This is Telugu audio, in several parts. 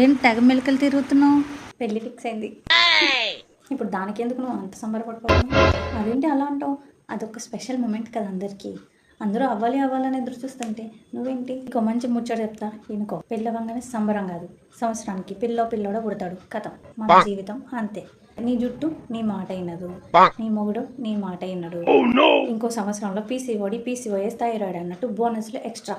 ఏం తెగ మెలికలు తిరుగుతున్నావు? పెళ్ళి ఫిక్స్ అయింది. ఇప్పుడు దానికి ఎందుకు నువ్వు అంత సంబరపడిపోతున్నావు? అదేంటి అలా అంటావు? అదొక స్పెషల్ మూమెంట్ కదా అందరికీ. అందరూ అవ్వాలి అవ్వాలని ఎదురు చూస్తుంటే నువ్వేంటి? ఇంకో మంచి ముచ్చట చెప్తా ఇనుకో. పెళ్ళి అవ్వగానే సంబరం కాదు, సంవత్సరానికి పిల్లోడో పుడతాడు. కథం మన జీవితం అంతే. నీ జుట్టు నీ మాట అయినదు, నీ మొగుడు నీ మాట అయినడు. ఇంకో సంవత్సరంలో పీసీఓఎస్ థైరాయిడ్ అన్నట్టు బోనస్లు ఎక్స్ట్రా.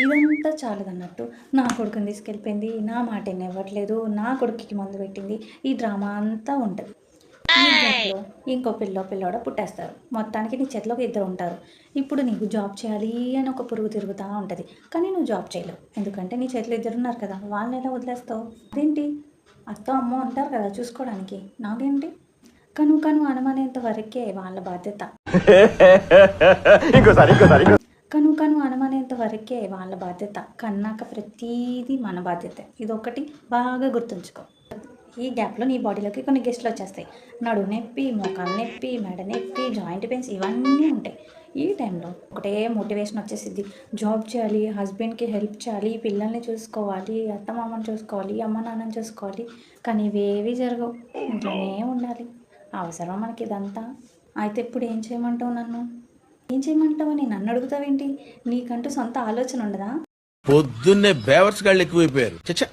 ఇదంతా చాలదన్నట్టు నా కొడుకుని తీసుకెళ్ళిపోయింది, నా మాట ఇవ్వట్లేదు, నా కొడుకుకి మందు పెట్టింది, ఈ డ్రామా అంతా ఉంటుంది. ఈ గ్యాప్లో ఇంకో పిల్లోడో పుట్టేస్తారు. మొత్తానికి నీ చేతిలోకి ఇద్దరు ఉంటారు. ఇప్పుడు నీకు జాబ్ చేయాలి అని ఒక పురుగు తిరుగుతూ ఉంటుంది, కానీ నువ్వు జాబ్ చేయలేవు. ఎందుకంటే నీ చేతిలో ఇద్దరు ఉన్నారు కదా, వాళ్ళని ఎలా వదిలేస్తావు? అదేంటి అత్త అమ్మో అంటారు కదా చూసుకోవడానికి, నాకేంటి? కను అనుమానేంత వరకే వాళ్ళ బాధ్యత. కను అనుమానేంత వరకే వాళ్ళ బాధ్యత. కన్నాక ప్రతీది మన బాధ్యత. ఇదొకటి బాగా గుర్తుంచుకో. ఈ గ్యాప్లో నీ బాడీలోకి కొన్ని గెస్ట్లు వచ్చేస్తాయి. నడుము నొప్పి, మోకాలు నొప్పి, మెడ నొప్పి, జాయింట్ పెయిన్స్ ఇవన్నీ ఉంటాయి. ఈ టైంలో ఒకటే మోటివేషన్ వచ్చేసిద్ది. జాబ్ చేయాలి, హస్బెండ్కి హెల్ప్ చేయాలి, పిల్లల్ని చూసుకోవాలి, అత్తమామని చూసుకోవాలి, అమ్మ నాన్నని చూసుకోవాలి. కానీ ఇవేవి జరగవు. ఇంట్లోనే ఉండాలి. అవసరం మనకి ఇదంతా? అయితే ఇప్పుడు ఏం చేయమంటావు నన్ను? ఏం చేయమంటావు అని నన్ను అడుగుతావేంటి? నీకంటూ సొంత ఆలోచన ఉండదా? పొద్దున్నే బేవర్స్ గాళ్ళు ఎక్కువైపోయారు. చచ్చా